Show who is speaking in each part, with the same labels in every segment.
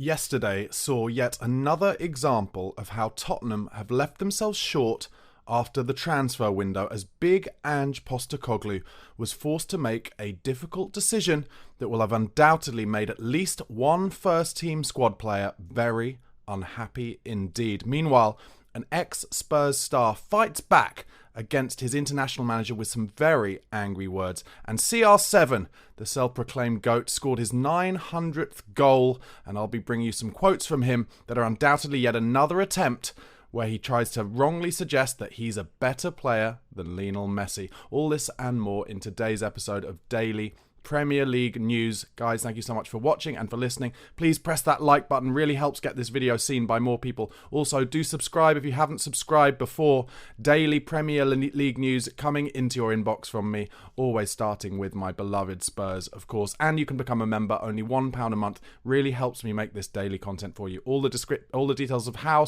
Speaker 1: Yesterday saw yet another example of how Tottenham have left themselves short after the transfer window, as big Ange Postecoglou was forced to make a difficult decision that will have undoubtedly made at least one first-team squad player very unhappy indeed. Meanwhile, an ex-Spurs star fights back against his international manager with some very angry words. And CR7, the self-proclaimed GOAT, scored his 900th goal, and I'll be bringing you some quotes from him that are undoubtedly yet another attempt where he tries to wrongly suggest that he's a better player than Lionel Messi. All this and more in today's episode of Daily Premier League News. Guys, thank you so much for watching and for listening. Please press that like button, really helps get this video seen by more people. Also, do subscribe if you haven't subscribed before. Daily Premier League News coming into your inbox from me, always starting with my beloved Spurs, of course. And you can become a member, only £1 a month. Really helps me make this daily content for you. All the details of how,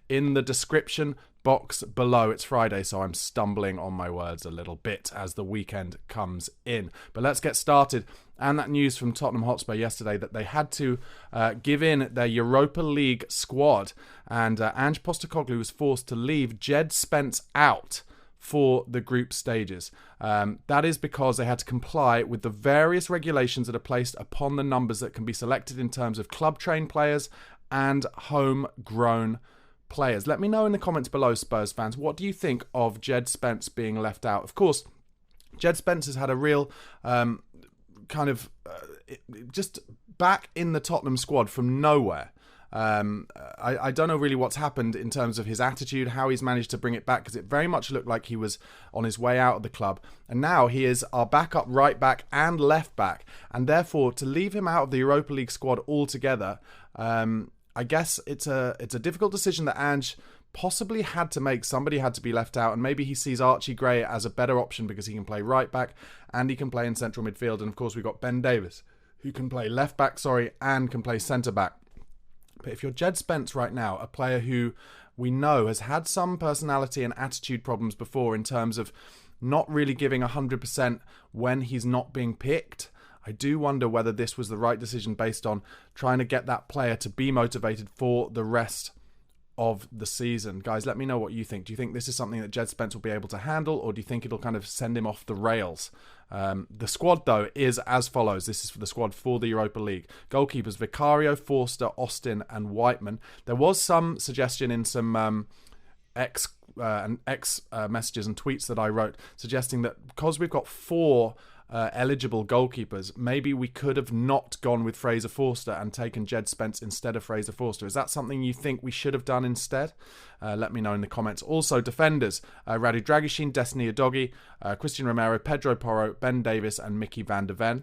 Speaker 1: in the description box below. It's Friday, so I'm stumbling on my words a little bit as the weekend comes in. But let's get started. And that news from Tottenham Hotspur yesterday that they had to give in their Europa League squad, and Ange Postecoglou was forced to leave Jed Spence out for the group stages. That is because they had to comply with the various regulations that are placed upon the numbers that can be selected in terms of club-trained players and homegrown players. Let me know in the comments below, Spurs fans, what do you think of Jed Spence being left out? Of course, Jed Spence has had a real just back in the Tottenham squad from nowhere. I don't know really what's happened in terms of his attitude, how he's managed to bring it back, because it very much looked like he was on his way out of the club. And now he is our backup right back and left back. And therefore, to leave him out of the Europa League squad altogether, I guess it's a difficult decision that Ange possibly had to make. Somebody had to be left out, and maybe he sees Archie Gray as a better option because he can play right back and he can play in central midfield. And of course, we've got Ben Davies, who can play left back, and can play centre back. But if you're Jed Spence right now, a player who we know has had some personality and attitude problems before in terms of not really giving 100% when he's not being picked, I do wonder whether this was the right decision based on trying to get that player to be motivated for the rest of the season. Guys, let me know what you think. Do you think this is something that Jed Spence will be able to handle, or do you think it'll kind of send him off the rails? The squad, though, is as follows. This is for the squad for the Europa League. Goalkeepers: Vicario, Forster, Austin and Whiteman. There was some suggestion in some X messages and tweets that I wrote suggesting that because we've got four eligible goalkeepers, maybe we could have not gone with Fraser Forster and taken Jed Spence instead of Fraser Forster. Is that something you think we should have done instead? Let me know in the comments. Also, defenders: Radu Dragusin, Destiny Udogie, Christian Romero, Pedro Porro, Ben Davies and Mickey van der Ven.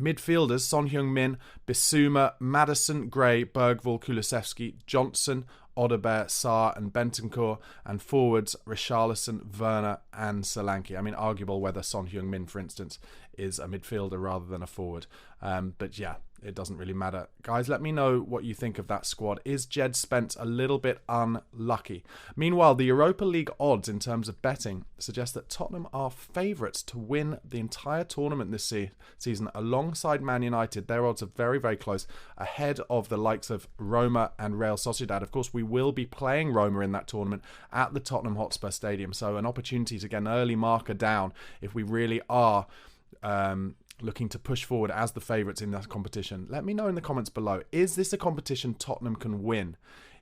Speaker 1: Midfielders: Son Heung-Min, Bissouma, Maddison, Gray, Bergvall, Kulusevski, Johnson, Odegaard, Sarr and Bentancur. And forwards: Richarlison, Werner and Solanke. I mean, arguable whether Son Heung-Min, for instance, is a midfielder rather than a forward. But yeah, it doesn't really matter. Guys, let me know what you think of that squad. Is Jed Spence a little bit unlucky? Meanwhile, the Europa League odds in terms of betting suggest that Tottenham are favourites to win the entire tournament this season alongside Man United. Their odds are very, very close, ahead of the likes of Roma and Real Sociedad. Of course, we will be playing Roma in that tournament at the Tottenham Hotspur Stadium, so an opportunity to get an early marker down if we really are looking to push forward as the favourites in that competition. Let me know in the comments below. Is this a competition Tottenham can win?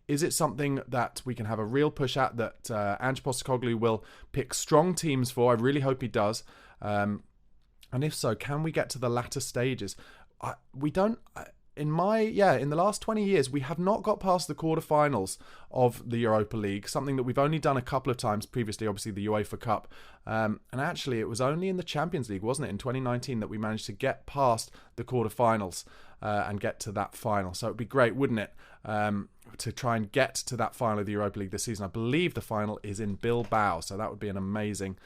Speaker 1: Is it something that we can have a real push at, that Ange Postecoglou will pick strong teams for? I really hope he does. And if so, can we get to the latter stages? In the last 20 years, we have not got past the quarterfinals of the Europa League, something that we've only done a couple of times previously, obviously the UEFA Cup. And actually, it was only in the Champions League, wasn't it, in 2019 that we managed to get past the quarterfinals and get to that final. So it'd be great, wouldn't it, to try and get to that final of the Europa League this season. I believe the final is in Bilbao, so that would be an amazing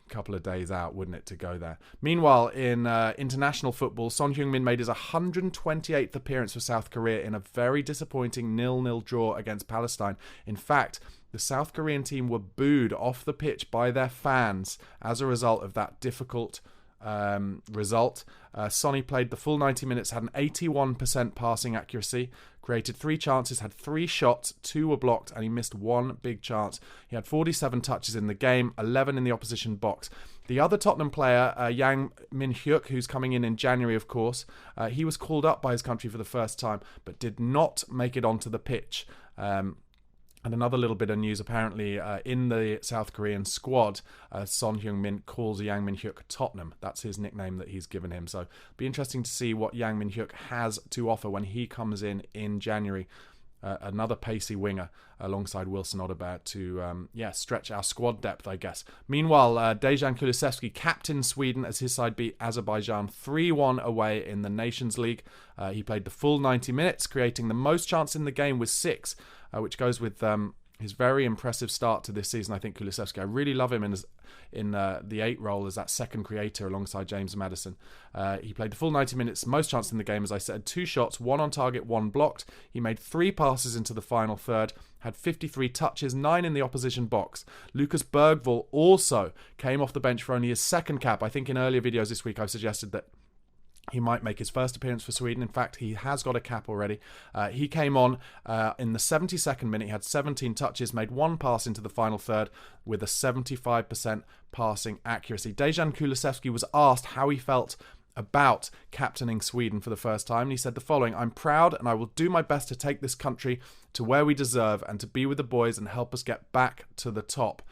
Speaker 1: couple of days out, wouldn't it, to go there. Meanwhile, in international football, Son Heung-Min made his 128th appearance for South Korea in a very disappointing 0-0 draw against Palestine. In fact, the South Korean team were booed off the pitch by their fans as a result of that difficult result. Sonny played the full 90 minutes, had an 81% passing accuracy, created 3 chances, had 3 shots, 2 were blocked, and he missed 1 big chance. He had 47 touches in the game, 11 in the opposition box. The other Tottenham player, Heung-Min Son, who's coming in January, of course, he was called up by his country for the first time, but did not make it onto the pitch. And another little bit of news, apparently, in the South Korean squad, Son Heung-min calls Heung-Min Son Tottenham. That's his nickname that he's given him. So it'll be interesting to see what Heung-Min Son has to offer when he comes in January. Another pacey winger alongside Wilson Odobert to stretch our squad depth, I guess. Meanwhile, Dejan Kulusevski captained Sweden as his side beat Azerbaijan 3-1 away in the Nations League. He played the full 90 minutes, creating the most chance in the game with 6, which goes with his very impressive start to this season. I think Kulusevski, I really love him in the 8 role as that second creator alongside James Maddison. He played the full 90 minutes, most chance in the game, as I said, 2 shots, 1 on target, 1 blocked. He made 3 passes into the final third, had 53 touches, 9 in the opposition box. Lucas Bergvall also came off the bench for only his second cap. I think in earlier videos this week I've suggested that he might make his first appearance for Sweden. In fact, he has got a cap already. He came on in the 72nd minute. He had 17 touches, made 1 pass into the final third with a 75% passing accuracy. Dejan Kulusevski was asked how he felt about captaining Sweden for the first time. And he said the following: "I'm proud and I will do my best to take this country to where we deserve and to be with the boys and help us get back to the top.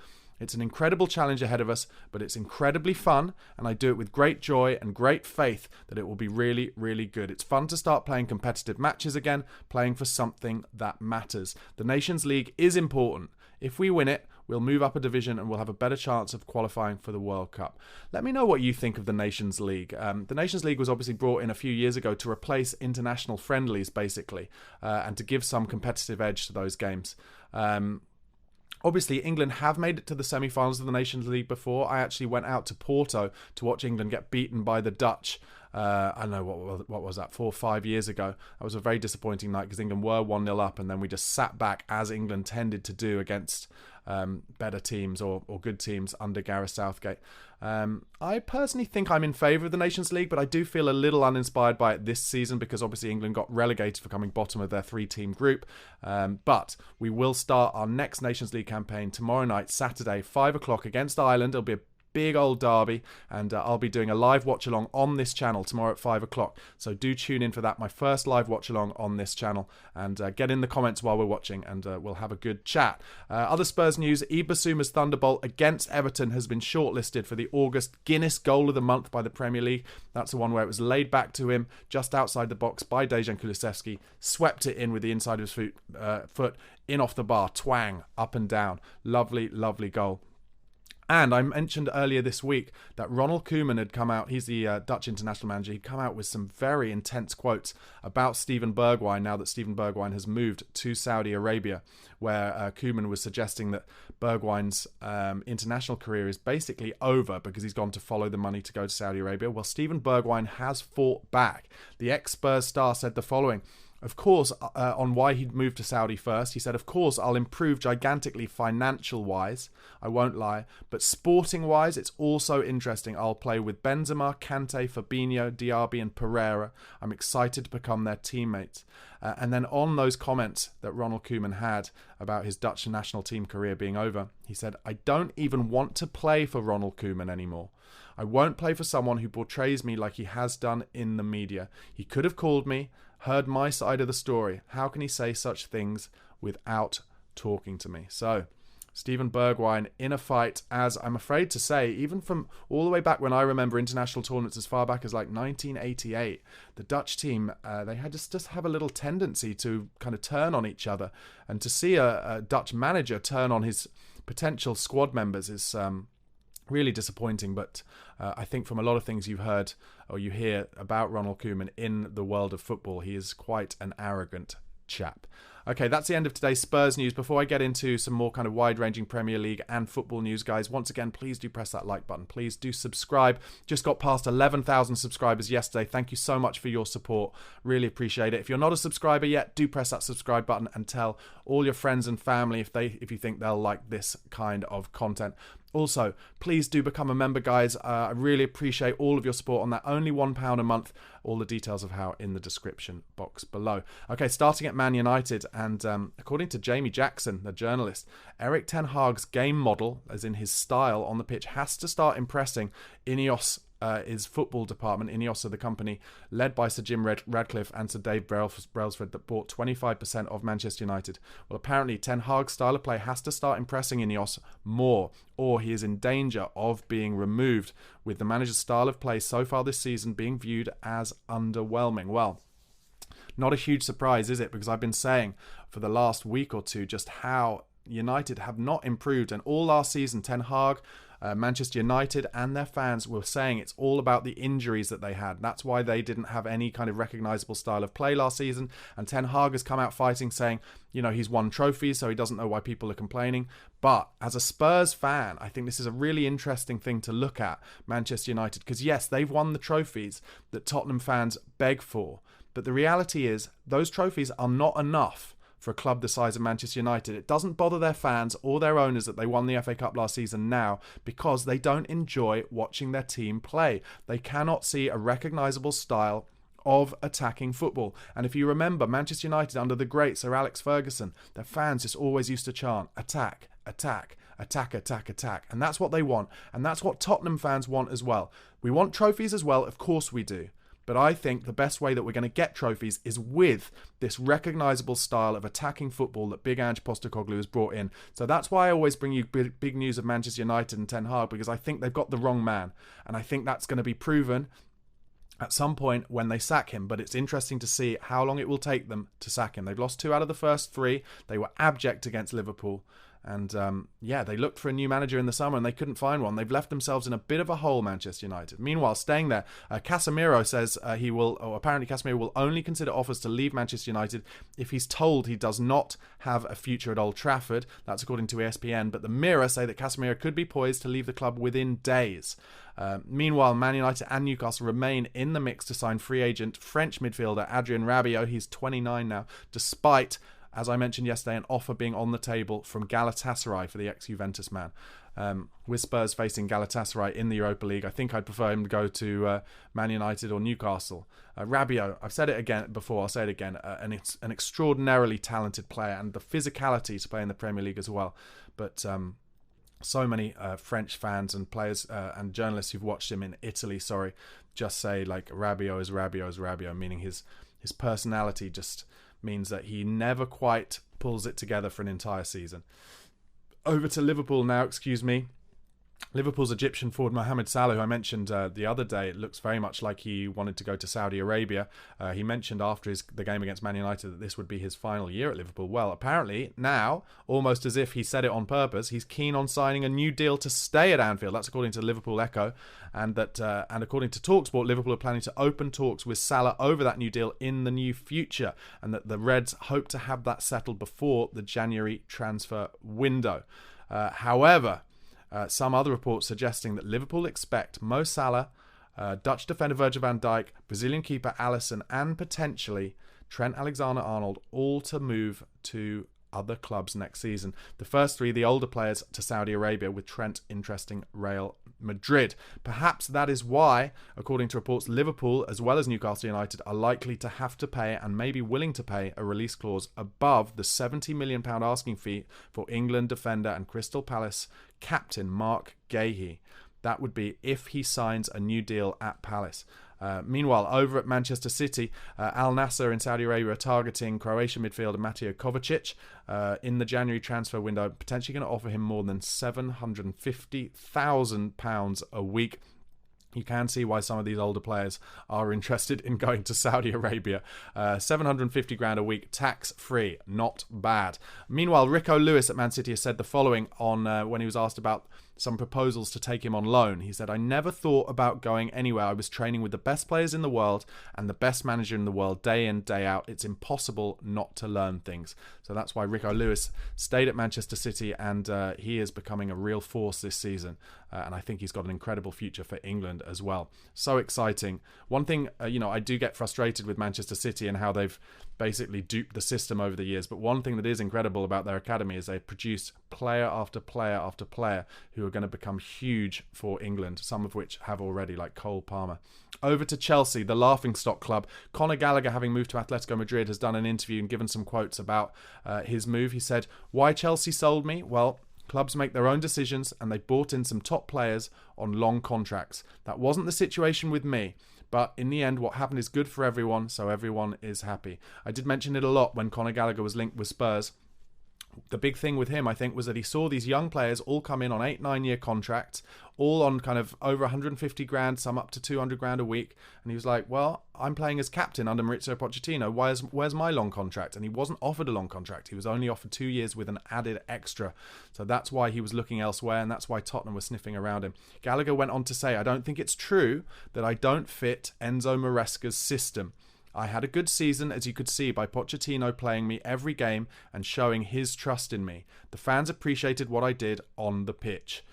Speaker 1: It's an incredible challenge ahead of us, but it's incredibly fun, and I do it with great joy and great faith that it will be really, really good. It's fun to start playing competitive matches again, playing for something that matters. The Nations League is important. If we win it, we'll move up a division and we'll have a better chance of qualifying for the World Cup." Let me know what you think of the Nations League. The Nations League was obviously brought in a few years ago to replace international friendlies, basically, and to give some competitive edge to those games. Obviously, England have made it to the semi-finals of the Nations League before. I actually went out to Porto to watch England get beaten by the Dutch. I don't know, what was that, 4 or 5 years ago. That was a very disappointing night because England were 1-0 up and then we just sat back, as England tended to do against better teams or good teams under Gareth Southgate. I personally think I'm in favour of the Nations League, but I do feel a little uninspired by it this season because obviously England got relegated for coming bottom of their 3-team group. But we will start our next Nations League campaign tomorrow night, Saturday, 5 o'clock against Ireland. It'll be a big old derby, and I'll be doing a live watch along on this channel tomorrow at 5 o'clock. So do tune in for that, my first live watch along on this channel, and get in the comments while we're watching, and we'll have a good chat. Other Spurs news: Ibasuma's Thunderbolt against Everton has been shortlisted for the August Guinness Goal of the Month by the Premier League. That's the one where it was laid back to him just outside the box by Dejan Kulusevski, swept it in with the inside of his foot in off the bar, twang, up and down. Lovely, lovely goal. And I mentioned earlier this week that Ronald Koeman had come out, he's the Dutch international manager, he'd come out with some very intense quotes about Steven Bergwijn now that Steven Bergwijn has moved to Saudi Arabia, where Koeman was suggesting that Bergwijn's international career is basically over because he's gone to follow the money to go to Saudi Arabia. Well, Steven Bergwijn has fought back. The ex-Spurs star said the following: of course, on why he'd moved to Saudi first, he said, "Of course, I'll improve gigantically financial-wise, I won't lie, but sporting-wise, it's also interesting. I'll play with Benzema, Kante, Fabinho, Diaby and Pereira. I'm excited to become their teammates." And then on those comments that Ronald Koeman had about his Dutch national team career being over, he said, "I don't even want to play for Ronald Koeman anymore. I won't play for someone who portrays me like he has done in the media. He could have called me, heard my side of the story. How can he say such things without talking to me?" So, Steven Bergwijn in a fight, as I'm afraid to say, even from all the way back when I remember international tournaments as far back as like 1988, the Dutch team, they had just have a little tendency to kind of turn on each other. And to see a Dutch manager turn on his potential squad members is really disappointing, but I think from a lot of things you've heard or you hear about Ronald Koeman in the world of football, he is quite an arrogant chap. Okay, that's the end of today's Spurs news. Before I get into some more kind of wide-ranging Premier League and football news, guys, once again, please do press that like button. Please do subscribe. Just got past 11,000 subscribers yesterday. Thank you so much for your support. Really appreciate it. If you're not a subscriber yet, do press that subscribe button and tell all your friends and family if you think they'll like this kind of content. Also, please do become a member, guys. I really appreciate all of your support on that. Only £1 a month. All the details of how in the description box below. Okay, starting at Man United, and according to Jamie Jackson, the journalist, Erik ten Hag's game model, as in his style on the pitch, has to start impressing Ineos. His football department. Ineos are the company led by Sir Jim Radcliffe and Sir Dave Brailsford that bought 25% of Manchester United. Well, apparently Ten Hag's style of play has to start impressing Ineos more, or he is in danger of being removed, with the manager's style of play so far this season being viewed as underwhelming. Well, not a huge surprise, is it? Because I've been saying for the last week or two just how United have not improved, and all last season Ten Hag, Manchester United and their fans were saying it's all about the injuries that they had. That's why they didn't have any kind of recognisable style of play last season. And Ten Hag has come out fighting, saying, he's won trophies, so he doesn't know why people are complaining. But as a Spurs fan, I think this is a really interesting thing to look at, Manchester United, because yes, they've won the trophies that Tottenham fans beg for. But the reality is those trophies are not enough for a club the size of Manchester United. It doesn't bother their fans or their owners that they won the FA Cup last season now, because they don't enjoy watching their team play. They cannot see a recognisable style of attacking football. And if you remember, Manchester United under the great Sir Alex Ferguson, their fans just always used to chant, attack, attack, attack, attack, attack. And that's what they want. And that's what Tottenham fans want as well. We want trophies as well, of course we do. But I think the best way that we're going to get trophies is with this recognisable style of attacking football that Big Ange Postecoglou has brought in. So that's why I always bring you big news of Manchester United and Ten Hag, because I think they've got the wrong man. And I think that's going to be proven at some point when they sack him. But it's interesting to see how long it will take them to sack him. They've lost 2 out of the first 3. They were abject against Liverpool. And they looked for a new manager in the summer and they couldn't find one. They've left themselves in a bit of a hole, Manchester United. Meanwhile, staying there, Casemiro says apparently Casemiro will only consider offers to leave Manchester United if he's told he does not have a future at Old Trafford. That's according to ESPN. But the Mirror say that Casemiro could be poised to leave the club within days. Meanwhile, Man United and Newcastle remain in the mix to sign free agent French midfielder Adrien Rabiot. He's 29 now, despite, as I mentioned yesterday, an offer being on the table from Galatasaray for the ex-Juventus man. With Spurs facing Galatasaray in the Europa League, I think I'd prefer him to go to Man United or Newcastle. Rabiot, I've said it again before, I'll say it again, an extraordinarily talented player, and the physicality to play in the Premier League as well. But so many French fans and players and journalists who've watched him in Italy, just say like Rabiot is Rabiot, meaning his personality just means that he never quite pulls it together for an entire season. Over to Liverpool now, Liverpool's Egyptian forward Mohamed Salah, who I mentioned the other day, it looks very much like he wanted to go to Saudi Arabia. He mentioned after the game against Man United that this would be his final year at Liverpool. Well, apparently now, almost as if he said it on purpose, he's keen on signing a new deal to stay at Anfield. That's according to Liverpool Echo. And according to TalkSport, Liverpool are planning to open talks with Salah over that new deal in the near future, and that the Reds hope to have that settled before the January transfer window. However, some other reports suggesting that Liverpool expect Mo Salah, Dutch defender Virgil van Dijk, Brazilian keeper Alisson, and potentially Trent Alexander-Arnold all to move to other clubs next season. The first 3, the older players, to Saudi Arabia, with Trent interesting Real Madrid. Perhaps that is why, according to reports, Liverpool as well as Newcastle United are likely to have to pay, and may be willing to pay, a release clause above the £70 million asking fee for England defender and Crystal Palace captain Mark Gahey. That would be if he signs a new deal at Palace. Meanwhile, over at Manchester City, Al Nassr in Saudi Arabia are targeting Croatian midfielder Mateo Kovacic in the January transfer window, potentially going to offer him more than £750,000 a week. You can see why some of these older players are interested in going to Saudi Arabia. 750 grand a week, tax-free, not bad. Meanwhile, Rico Lewis at Man City has said the following on when he was asked about some proposals to take him on loan. He said, "I never thought about going anywhere. I was training with the best players in the world and the best manager in the world day in, day out. It's impossible not to learn things." So that's why Rico Lewis stayed at Manchester City, and he is becoming a real force this season. And I think he's got an incredible future for England as well. So exciting. One thing, I do get frustrated with Manchester City and how they've basically duped the system over the years. But one thing that is incredible about their academy is they produce player after player after player who are going to become huge for England, some of which have already, like Cole Palmer. Over to Chelsea, the laughingstock club. Conor Gallagher, having moved to Atletico Madrid, has done an interview and given some quotes about his move. He said, "Why Chelsea sold me? Well, clubs make their own decisions and they bought in some top players on long contracts. That wasn't the situation with me. But in the end, what happened is good for everyone, so everyone is happy." I did mention it a lot when Conor Gallagher was linked with Spurs. The big thing with him, I think, was that he saw these young players all come in on 8-9 year contracts, all on kind of over 150 grand, some up to 200 grand a week. And he was like, well, I'm playing as captain under Mauricio Pochettino. Where's my long contract? And he wasn't offered a long contract. He was only offered 2 years with an added extra. So that's why he was looking elsewhere, and that's why Tottenham was sniffing around him. Gallagher went on to say, "I don't think it's true that I don't fit Enzo Maresca's system. I had a good season, as you could see by Pochettino playing me every game and showing his trust in me. The fans appreciated what I did on the pitch."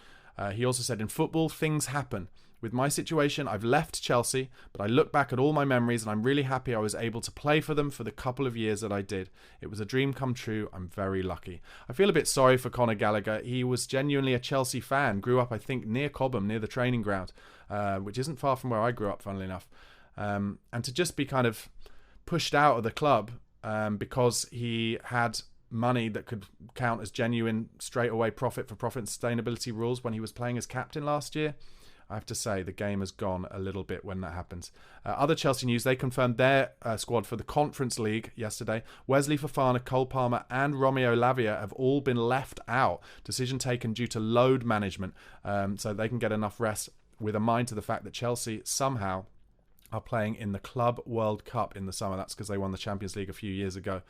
Speaker 1: He also said, "In football, things happen. With my situation, I've left Chelsea, but I look back at all my memories and I'm really happy I was able to play for them for the couple of years that I did. It was a dream come true. I'm very lucky." I feel a bit sorry for Conor Gallagher. He was genuinely a Chelsea fan. Grew up, I think, near Cobham, near the training ground, which isn't far from where I grew up, funnily enough. And to just be kind of pushed out of the club because he had money that could count as genuine straight-away profit for profit and sustainability rules when he was playing as captain last year, I have to say the game has gone a little bit when that happens. Other Chelsea news, they confirmed their squad for the Conference League yesterday. Wesley Fofana, Cole Palmer and Romeo Lavia have all been left out. Decision taken due to load management, so they can get enough rest, with a mind to the fact that Chelsea somehow are playing in the Club World Cup in the summer. That's because they won the Champions League a few years ago.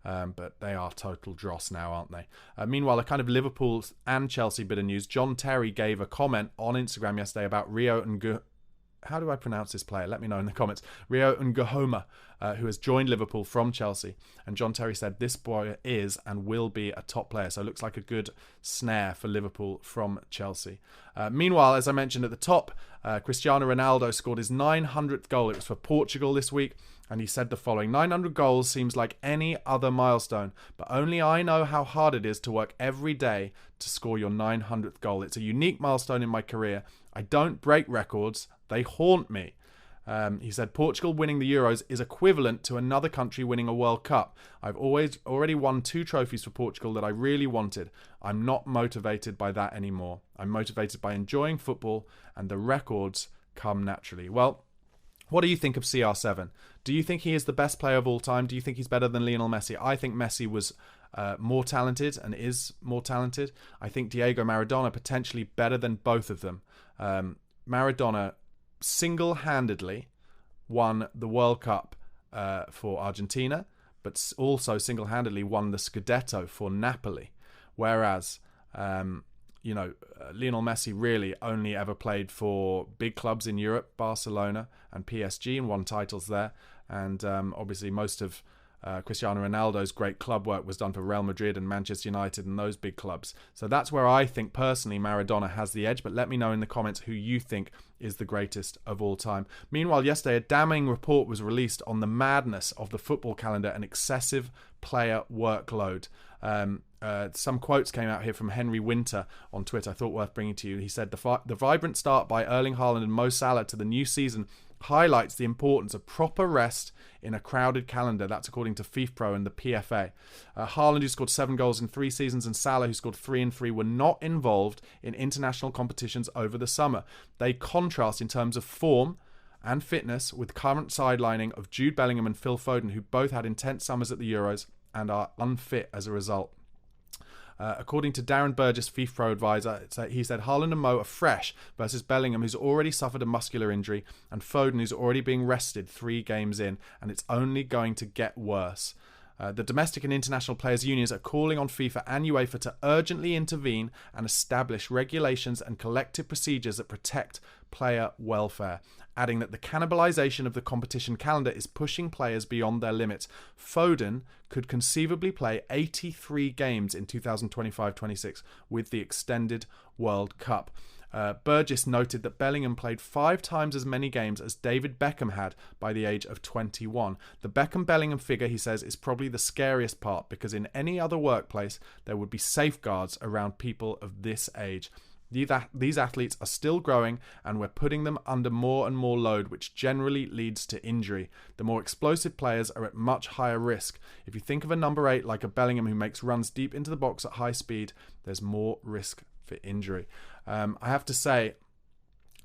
Speaker 1: But they are total dross now, aren't they? Meanwhile, a kind of Liverpool and Chelsea bit of news. John Terry gave a comment on Instagram yesterday about Rio and how do I pronounce this player? Let me know in the comments. Rio Ngahoma, who has joined Liverpool from Chelsea. And John Terry said this boy is and will be a top player. So it looks like a good snare for Liverpool from Chelsea. Meanwhile, as I mentioned at the top, Cristiano Ronaldo scored his 900th goal. It was for Portugal this week. And he said the following: 900 goals seems like any other milestone, but only I know how hard it is to work every day to score your 900th goal. It's a unique milestone in my career. I don't break records. They haunt me. He said Portugal winning the Euros is equivalent to another country winning a World Cup. I've already won 2 trophies for Portugal that I really wanted. I'm not motivated by that anymore. I'm motivated by enjoying football, and the records come naturally. Well, what do you think of CR7? Do you think he is the best player of all time? Do you think he's better than Lionel Messi? I think Messi was more talented and is more talented. I think Diego Maradona potentially better than both of them. Maradona single-handedly won the World Cup for Argentina, but also single-handedly won the Scudetto for Napoli. Whereas, Lionel Messi really only ever played for big clubs in Europe, Barcelona and PSG, and won titles there. And obviously most of Cristiano Ronaldo's great club work was done for Real Madrid and Manchester United and those big clubs. So that's where I think personally Maradona has the edge, but let me know in the comments who you think is the greatest of all time. Meanwhile, yesterday a damning report was released on the madness of the football calendar and excessive player workload. Some quotes came out here from Henry Winter on Twitter I thought worth bringing to you. He said, the vibrant start by Erling Haaland and Mo Salah to the new season highlights the importance of proper rest in a crowded calendar. That's according to FIFPro and the PFA. Haaland, who scored 7 goals in 3 seasons, and Salah, who scored 3 in 3, were not involved in international competitions over the summer. They contrast in terms of form and fitness with current sidelining of Jude Bellingham and Phil Foden, who both had intense summers at the Euros and are unfit as a result. According to Darren Burgess, FIFPro advisor, he said Haaland and Mo are fresh versus Bellingham, who's already suffered a muscular injury, and Foden, who's already being rested 3 games in, and it's only going to get worse. The domestic and international players' unions are calling on FIFA and UEFA to urgently intervene and establish regulations and collective procedures that protect player welfare, adding that the cannibalization of the competition calendar is pushing players beyond their limits. Foden could conceivably play 83 games in 2025-26 with the extended World Cup. Burgess noted that Bellingham played 5 times as many games as David Beckham had by the age of 21. The Beckham-Bellingham figure, he says, is probably the scariest part because in any other workplace there would be safeguards around people of this age. These athletes are still growing and we're putting them under more and more load, which generally leads to injury. The more explosive players are at much higher risk. If you think of a number 8 like a Bellingham who makes runs deep into the box at high speed, there's more risk for injury. I have to say,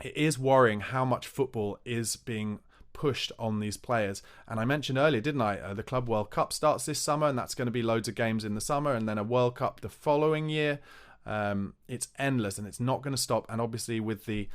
Speaker 1: it is worrying how much football is being pushed on these players. And I mentioned earlier, didn't I, the Club World Cup starts this summer, and that's going to be loads of games in the summer, and then a World Cup the following year. It's endless and it's not going to stop. And obviously with the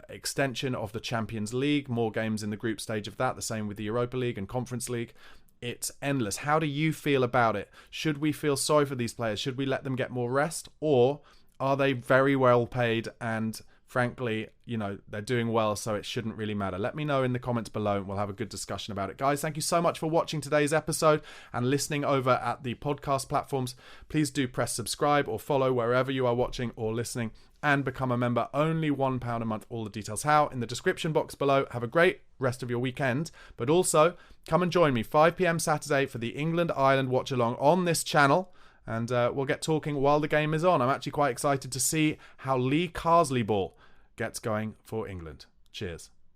Speaker 1: extension of the Champions League, more games in the group stage of that, the same with the Europa League and Conference League. It's endless. How do you feel about it? Should we feel sorry for these players? Should we let them get more rest? Or are they very well paid and frankly, you know, they're doing well, so it shouldn't really matter? Let me know in the comments below and we'll have a good discussion about it. Guys, thank you so much for watching today's episode and listening over at the podcast platforms. Please do press subscribe or follow wherever you are watching or listening and become a member. Only £1 a month. All the details how in the description box below. Have a great rest of your weekend, but also come and join me 5 p.m. Saturday for the England-Ireland watch along on this channel. And we'll get talking while the game is on. I'm actually quite excited to see how Lee Carsley ball gets going for England. Cheers.